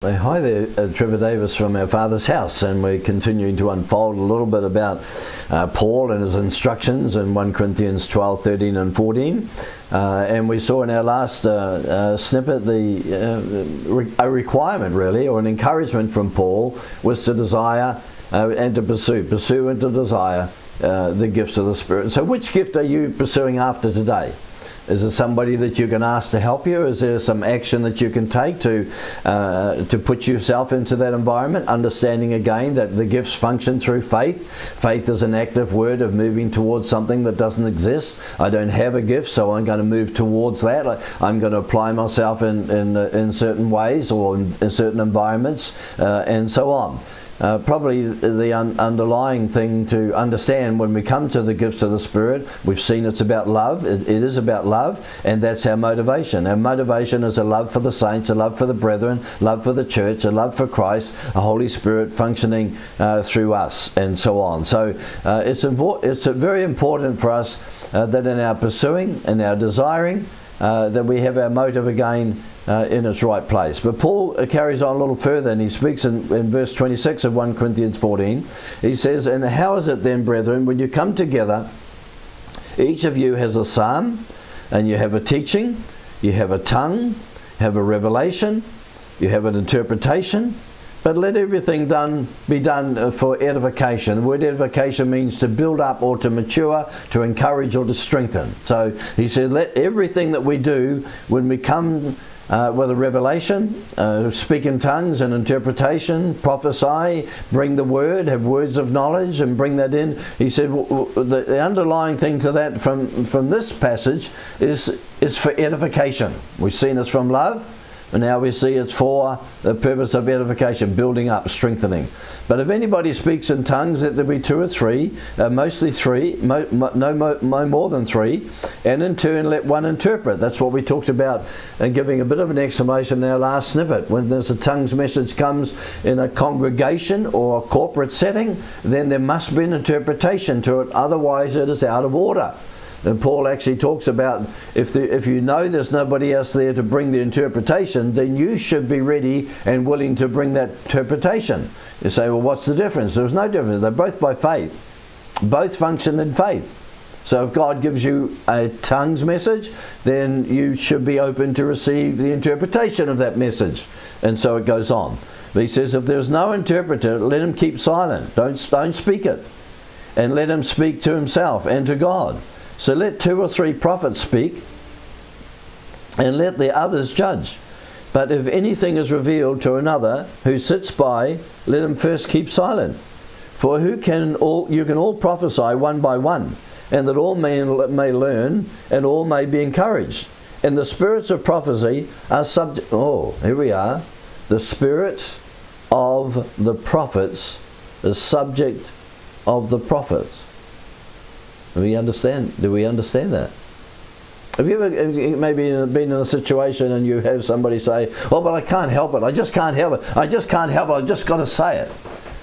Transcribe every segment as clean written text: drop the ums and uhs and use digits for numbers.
Hi there, Trevor Davis from Our Father's House, and we're continuing to unfold a little bit about Paul and his instructions in 1 Corinthians 12, 13 and 14. And we saw in our last snippet a requirement really, or an encouragement from Paul was to desire and to pursue and to desire the gifts of the Spirit. So which gift are you pursuing after today? Is there somebody that you can ask to help you? Is there some action that you can take to put yourself into that environment? Understanding again that the gifts function through faith. Faith is an active word of moving towards something that doesn't exist. I don't have a gift, so I'm going to move towards that. I'm going to apply myself in certain ways or in certain environments and so on. Probably the underlying thing to understand when we come to the gifts of the Spirit, we've seen it's about love. It is about love, and that's our motivation. Our motivation is a love for the saints, a love for the brethren, love for the church, a love for Christ, a Holy Spirit functioning through us, and so on. So it's very important for us that in our pursuing and our desiring, that we have our motive again in its right place. But Paul carries on a little further, and he speaks in verse 26 of 1 Corinthians 14. He says, "And how is it then, brethren, when you come together, each of you has a psalm, and you have a teaching, you have a tongue, have a revelation, you have an interpretation, but let everything be done for edification." The word edification means to build up or to mature, to encourage or to strengthen. So he said, let everything that we do when we come with a revelation, speak in tongues and interpretation, prophesy, bring the word, have words of knowledge and bring that in. He said the underlying thing to that from this passage is for edification. We've seen it's from love, and now we see it's for the purpose of edification, building up, strengthening. But if anybody speaks in tongues, let there be two or three, mostly three, no more than three, and in turn let one interpret. That's what we talked about, and giving a bit of an explanation in our last snippet. When there's a tongues message comes in a congregation or a corporate setting, then there must be an interpretation to it, otherwise it is out of order. And Paul actually talks about if you know there's nobody else there to bring the interpretation, then you should be ready and willing to bring that interpretation. You say, well, what's the difference? There's no difference. They're both by faith. Both function in faith. So if God gives you a tongues message, then you should be open to receive the interpretation of that message. And so it goes on. But he says, if there's no interpreter, let him keep silent. Don't speak it. And let him speak to himself and to God. So let 2 or 3 prophets speak, and let the others judge. But if anything is revealed to another who sits by, let him first keep silent. For you can all prophesy one by one, and that all men may learn, and all may be encouraged. And the spirits of prophecy are subject. Oh, here we are. The spirit of the prophets is subject of the prophets. Do we understand that? Have you ever maybe been in a situation and you have somebody say, oh, but I can't help it. I just can't help it. I just can't help it. I've just got to say it.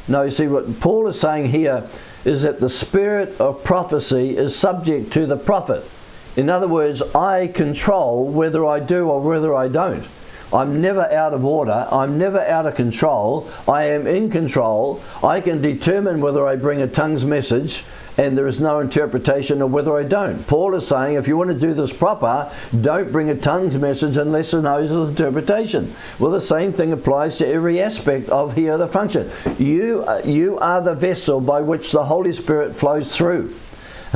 No, you see what Paul is saying here is that the spirit of prophecy is subject to the prophet. In other words, I control whether I do or whether I don't. I'm never out of order. I'm never out of control. I am in control. I can determine whether I bring a tongues message and there is no interpretation, or whether I don't. Paul is saying if you want to do this proper, don't bring a tongues message unless there is an interpretation. Well, the same thing applies to every aspect of here the function. You are the vessel by which the Holy Spirit flows through.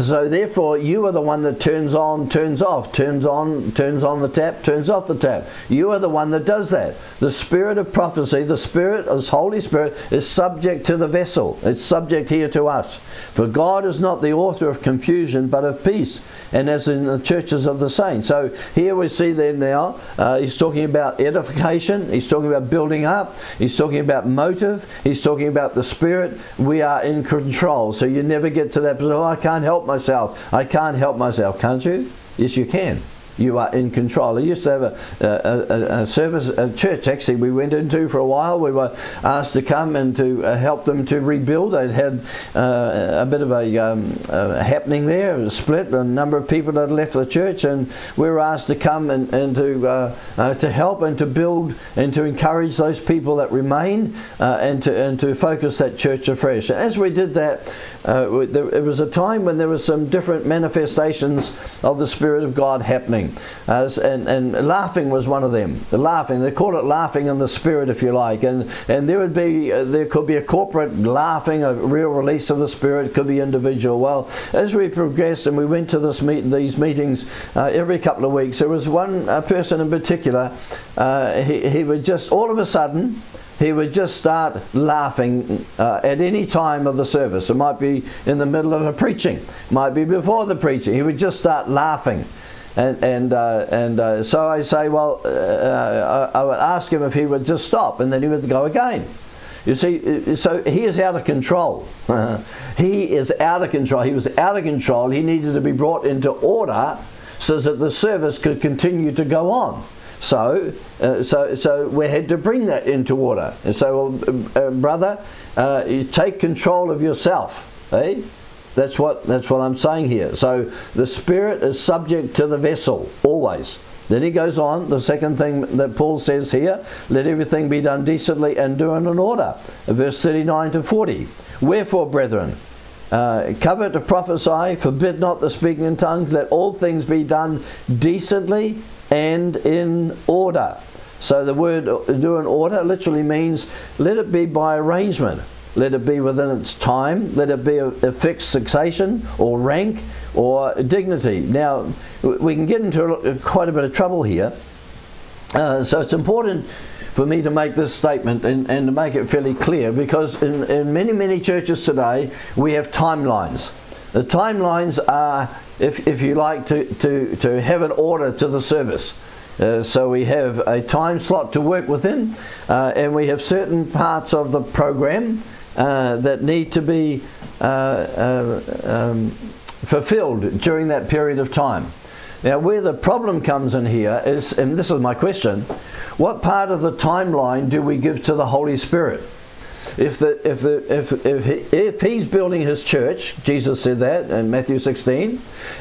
So therefore, you are the one that turns on, turns off, turns on the tap, turns off the tap. You are the one that does that. The spirit of prophecy, the spirit, as Holy Spirit, is subject to the vessel. It's subject here to us. For God is not the author of confusion, but of peace, and as in the churches of the saints. So here we see there now, he's talking about edification, he's talking about building up, he's talking about motive, he's talking about the spirit. We are in control. So you never get to that position, oh, I can't help myself. I can't help myself. Can't you? Yes, you can. you are in control. I used to have a church actually we went into for a while. We were asked to come and to help them to rebuild. They'd had a bit of a happening there, a split, a number of people that had left the church, and we were asked to come and to help and to build and to encourage those people that remained and to focus that church afresh. And as we did that, it was a time when there was some different manifestations of the Spirit of God happening, and laughing was one of them. The laughing, they call it laughing in the Spirit, if you like, and there could be a corporate laughing, a real release of the Spirit. It could be individual. Well, as we progressed and we went to these meetings every couple of weeks, there was one person in particular. He would just all of a sudden, he would just start laughing at any time of the service. It might be in the middle of a preaching, might be before the preaching. He would just start laughing, and so I say, well, I would ask him if he would just stop, and then he would go again. You see, so he is out of control. He is out of control. He was out of control. He needed to be brought into order so that the service could continue to go on. So we had to bring that into order. And so, brother, you take control of yourself. Eh? That's what I'm saying here. So the Spirit is subject to the vessel always. Then he goes on, the second thing that Paul says here, let everything be done decently and done in order. Verse 39 to 40. Wherefore, brethren, covet to prophesy, forbid not the speaking in tongues, let all things be done decently and in order. So the word do in order literally means let it be by arrangement. Let it be within its time. Let it be a fixed succession or rank or dignity. Now, we can get into quite a bit of trouble here. So it's important for me to make this statement and to make it fairly clear, because in many churches today we have timelines. The timelines are, if you like, to have an order to the service. So we have a time slot to work within, and we have certain parts of the program that need to be fulfilled during that period of time. Now, where the problem comes in here is, and this is my question, what part of the timeline do we give to the Holy Spirit? If he's building his church, Jesus said that in Matthew 16,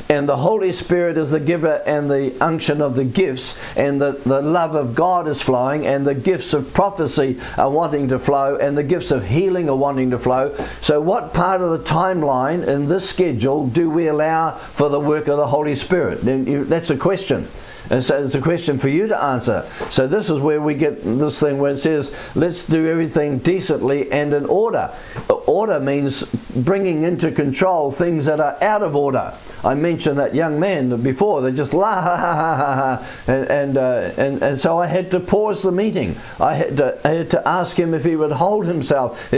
and the Holy Spirit is the giver and the unction of the gifts, and the love of God is flowing, and the gifts of prophecy are wanting to flow, and the gifts of healing are wanting to flow. So what part of the timeline in this schedule do we allow for the work of the Holy Spirit? That's a question. And so it's a question for you to answer. So this is where we get this thing where it says, let's do everything decently and in order. Order means bringing into control things that are out of order. I mentioned that young man before, they just la ha ha ha ha, and so I had to pause the meeting. I had to ask him if he would hold himself,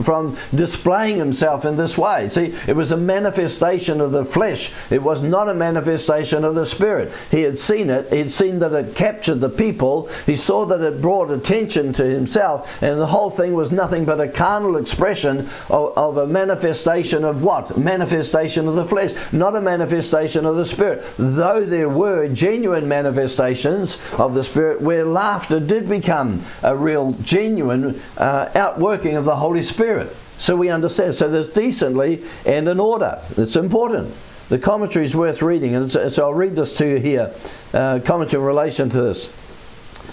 from displaying himself in this way. See, it was a manifestation of the flesh. It was not a manifestation of the Spirit. He had seen it. He had seen that it captured the people. He saw that it brought attention to himself, and the whole thing was nothing but a carnal expression of a manifestation of what? Manifestation of the flesh, not a manifestation of the Spirit. Though there were genuine manifestations of the Spirit where laughter did become a real genuine outworking of the Holy Spirit. So we understand. So there's decently and in order. It's important. The commentary is worth reading, and so I'll read this to you here. Commentary in relation to this.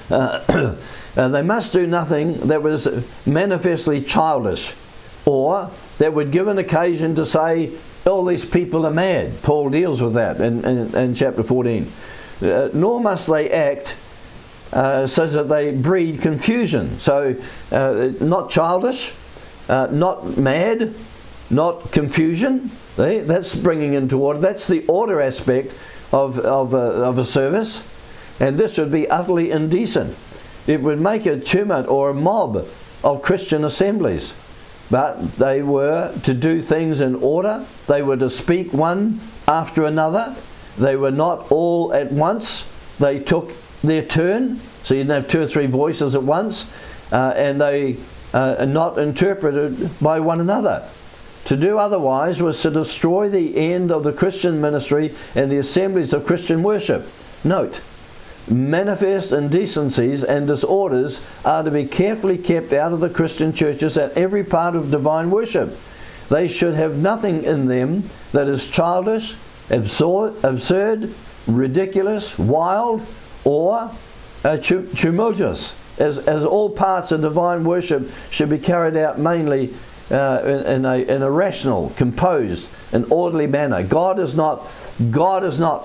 They must do nothing that was manifestly childish, or that would give an occasion to say, all these people are mad. Paul deals with that in chapter 14. Nor must they act so that they breed confusion. So not childish, not mad, not confusion. That's bringing into order. That's the order aspect of a service. And this would be utterly indecent. It would make a tumult or a mob of Christian assemblies. But they were to do things in order. They were to speak one after another. They were not all at once. They took their turn. So you didn't have two or three voices at once. And they are not interpreted by one another. To do otherwise was to destroy the end of the Christian ministry and the assemblies of Christian worship. Note, manifest indecencies and disorders are to be carefully kept out of the Christian churches at every part of divine worship. They should have nothing in them that is childish, absurd, ridiculous, wild, or tumultuous, as all parts of divine worship should be carried out mainly in a rational, composed, and orderly manner. God is not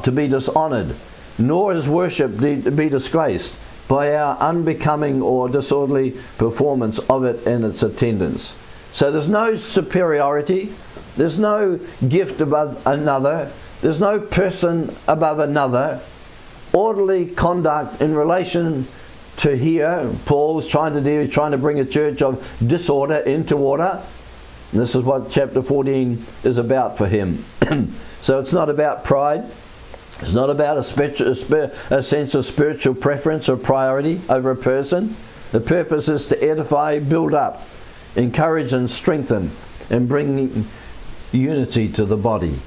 to be dishonoured, nor is worship to be disgraced by our unbecoming or disorderly performance of it and its attendance. So there's no superiority, there's no gift above another, there's no person above another. Orderly conduct in relation to here, Paul's trying to bring a church of disorder into order. And this is what chapter 14 is about for him. So it's not about pride. It's not about a sense of spiritual preference or priority over a person. The purpose is to edify, build up, encourage and strengthen, and bring unity to the body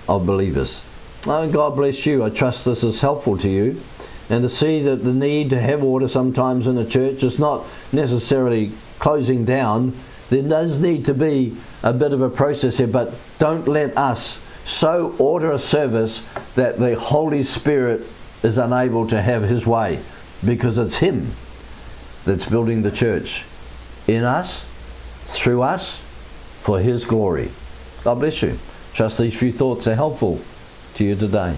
of believers. Oh, God bless you. I trust this is helpful to you. And to see that the need to have order sometimes in a church is not necessarily closing down. There does need to be a bit of a process here, but don't let us so order a service that the Holy Spirit is unable to have his way, because it's him that's building the church in us, through us, for his glory. God bless you. Trust these few thoughts are helpful to you today.